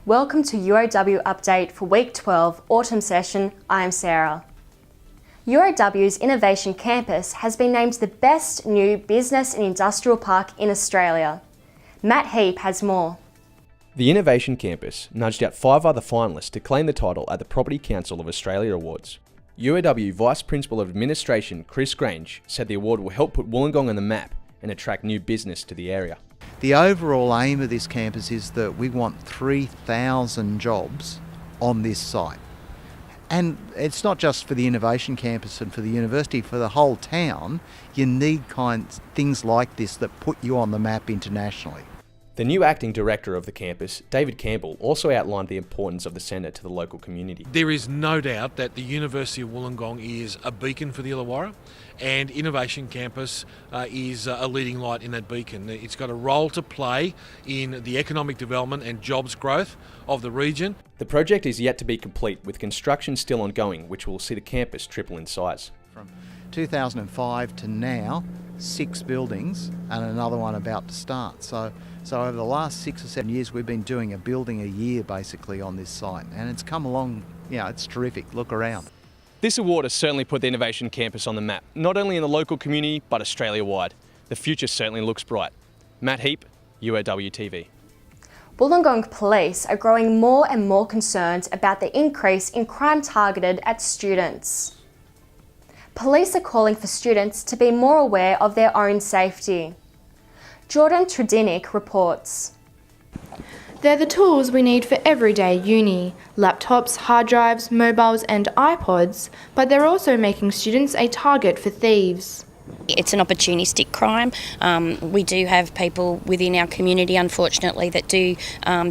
Welcome to UOW Update for Week 12, Autumn Session. I'm Sarah. UOW's Innovation Campus has been named the best new business and industrial park in Australia. Matt HEAP has more. The Innovation Campus nudged out 5 other finalists to claim the title at the Property Council of Australia Awards. UOW Vice Principal of Administration Chris GRANGE said the award will help put Wollongong on the map and attract new business to the area. The overall aim of this campus is that we want 3,000 jobs on this site. And it's not just for the Innovation Campus and for the university, for the whole town, you need things like this that put you on the map internationally. The new acting director of the campus, David Campbell, also outlined the importance of the centre to the local community. There is no doubt that the University of Wollongong is a beacon for the Illawarra, and Innovation Campus is a leading light in that beacon. It's got a role to play in the economic development and jobs growth of the region. The project is yet to be complete, with construction still ongoing, which will see the campus triple in size. From 2005 to now, 6 buildings and another one about to start. So over the last 6 or 7 years, we've been doing a building a year basically on this site, and it's come along, it's terrific. Look around. This award has certainly put the Innovation Campus on the map, not only in the local community, but Australia-wide. The future certainly looks bright. Matt HEAP, UOWtv. Wollongong Police are growing more and more concerned about the increase in crime targeted at students. Police are calling for students to be more aware of their own safety. TREDINNICK reports. They're the tools we need for everyday uni, laptops, hard drives, mobiles and iPods, but they're also making students a target for thieves. It's an opportunistic crime. We do have people within our community, unfortunately, that do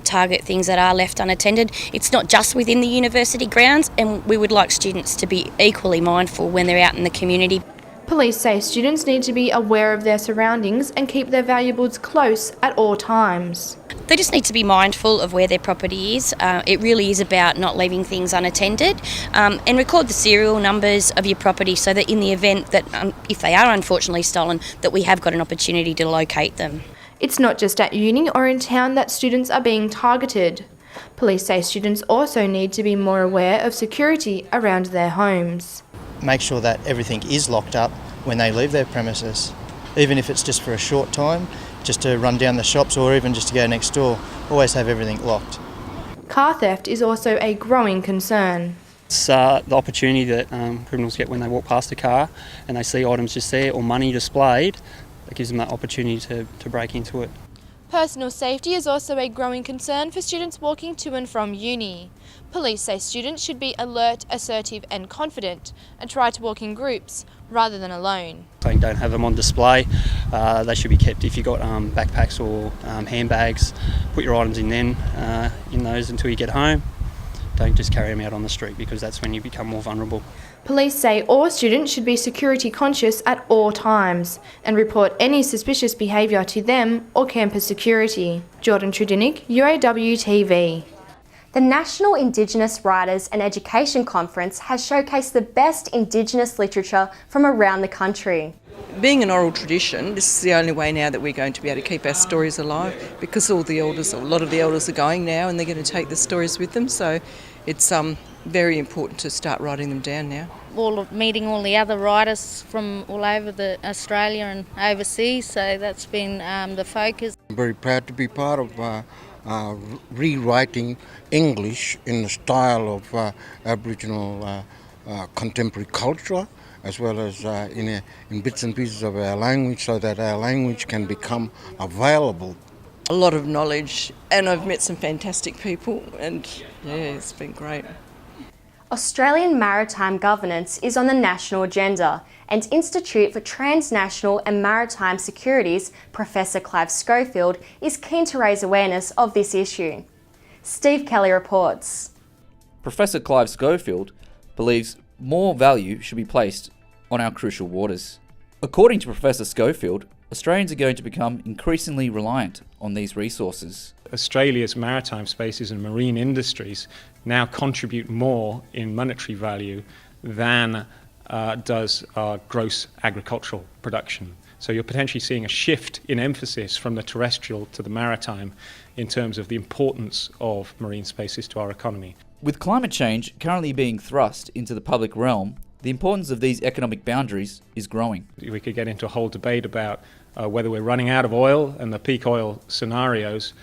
target things that are left unattended. It's not just within the university grounds, and we would like students to be equally mindful when they're out in the community. Police say students need to be aware of their surroundings and keep their valuables close at all times. They just need to be mindful of where their property is. It really is about not leaving things unattended, and record the serial numbers of your property so that in the event that if they are unfortunately stolen, that we have got an opportunity to locate them. It's not just at uni or in town that students are being targeted. Police say students also need to be more aware of security around their homes. Make sure that everything is locked up when they leave their premises, even if it's just for a short time, just to run down the shops or even just to go next door. Always have everything locked. Car theft is also a growing concern. It's the opportunity that criminals get when they walk past a car and they see items just there or money displayed. That gives them that opportunity to break into it. Personal safety is also a growing concern for students walking to and from uni. Police say students should be alert, assertive and confident and try to walk in groups rather than alone. Don't have them on display. They should be kept. If you've got backpacks or handbags, put your items in those until you get home. Don't just carry them out on the street, because that's when you become more vulnerable. Police say all students should be security conscious at all times and report any suspicious behaviour to them or campus security. TREDINNICK, UOWtv. The National Indigenous Writers and Education Conference has showcased the best Indigenous literature from around the country. Being an oral tradition, this is the only way now that we're going to be able to keep our stories alive, because a lot of the elders are going now and they're going to take the stories with them, so it's very important to start writing them down now. Meeting all the other writers from all over Australia and overseas, so that's been the focus. I'm very proud to be part of rewriting English in the style of Aboriginal contemporary culture, as well as in bits and pieces of our language, so that our language can become available. A lot of knowledge, and I've met some fantastic people, and it's been great. Australian maritime governance is on the national agenda, and Institute for Transnational and Maritime Securities Professor Clive Schofield is keen to raise awareness of this issue. Steve Kelly reports. Professor Clive Schofield believes more value should be placed on our crucial waters. According to Professor Schofield, Australians are going to become increasingly reliant on these resources. Australia's maritime spaces and marine industries now contribute more in monetary value than does our gross agricultural production. So you're potentially seeing a shift in emphasis from the terrestrial to the maritime in terms of the importance of marine spaces to our economy. With climate change currently being thrust into the public realm, the importance of these economic boundaries is growing. We could get into a whole debate about whether we're running out of oil and the peak oil scenarios,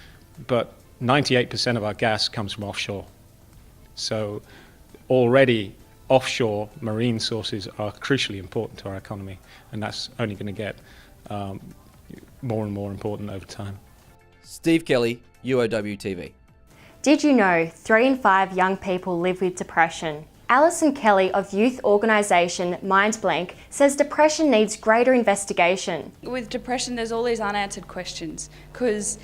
but 98% of our gas comes from offshore. So already offshore marine sources are crucially important to our economy, and that's only going to get more and more important over time. Steve Kelly, UOWtv. Did you know 3 in 5 young people live with depression? Alison Kelly of youth organisation Mind Blank says depression needs greater investigation. With depression, there's all these unanswered questions because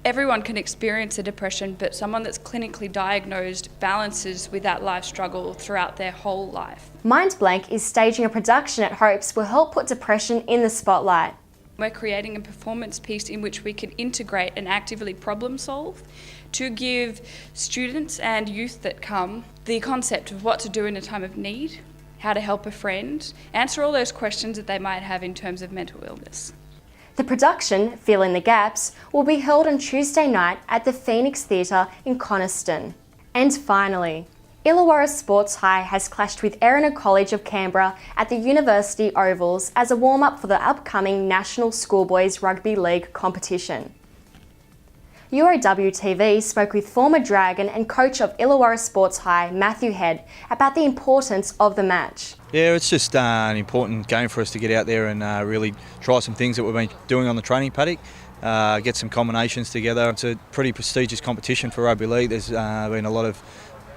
everyone can experience a depression, but someone that's clinically diagnosed balances with that life struggle throughout their whole life. Mind Blank is staging a production it hopes will help put depression in the spotlight. We're creating a performance piece in which we can integrate and actively problem solve to give students and youth that come the concept of what to do in a time of need, how to help a friend, answer all those questions that they might have in terms of mental illness. The production, Fill in the Gaps, will be held on Tuesday night at the Phoenix Theatre in Coniston. And finally, Illawarra Sports High has clashed with Erina College of Canberra at the University Ovals as a warm-up for the upcoming National Schoolboys Rugby League competition. UOWtv spoke with former Dragon and coach of Illawarra Sports High, Matthew Head, about the importance of the match. Yeah, it's just an important game for us to get out there and really try some things that we've been doing on the training paddock, get some combinations together. It's a pretty prestigious competition for rugby league. There's been a lot of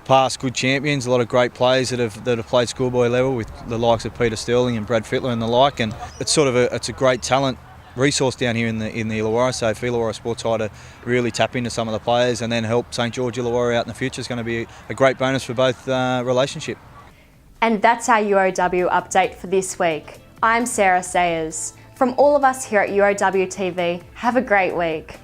past good champions, a lot of great players that have played schoolboy level with the likes of Peter Sterling and Brad Fittler and the like, and it's sort of it's a great talent resource down here in the Illawarra. So for Illawarra Sports High to really tap into some of the players and then help St George Illawarra out in the future is going to be a great bonus for both relationship. And that's our UOW update for this week. I'm Sarah Sayers. From all of us here at UOWtv, have a great week.